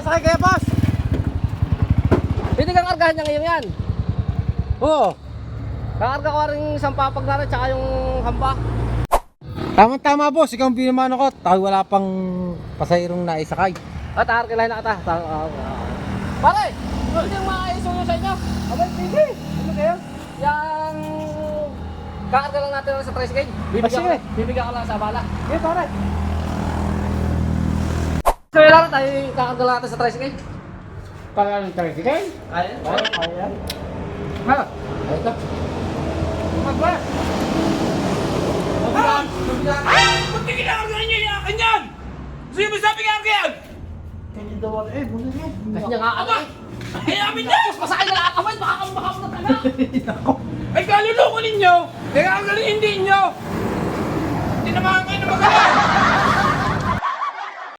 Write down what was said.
sasakay kayo, boss. Pwede kang kargahan niya ngayon yan. Oo. Kakarga ko rin isang papagdara tsaka yung hamba. Tama-tama, boss. Ikaw ang pinamano ko. Tayo wala pang pasahirong naisakay. At arkilahin na kita. Pare! Pwede yung maayos sa inyo. Abay, pwede. Ano kayo? Yang... Kakarga lang natin sa tricycle. Bibigyan ko lang sa bala. Okay, pare. So yun lang tayo kakarga lang natin sa tricycle. Para ng tricycle? Kaya? Kaya. Ha? Ito. Magba. Ba't di kinakargahan niya yung akin yan? Gusto niyo ba sabi kakargahan? Kanya daw ako. Buno niya. Kasi niya nga Aba! Ay, amin niya! Tapos masakay na lang kamay, baka mo na taga. Ako. Ay, kaluloko ninyo! Kaya kakargahan hindi ninyo! Hindi naman kayo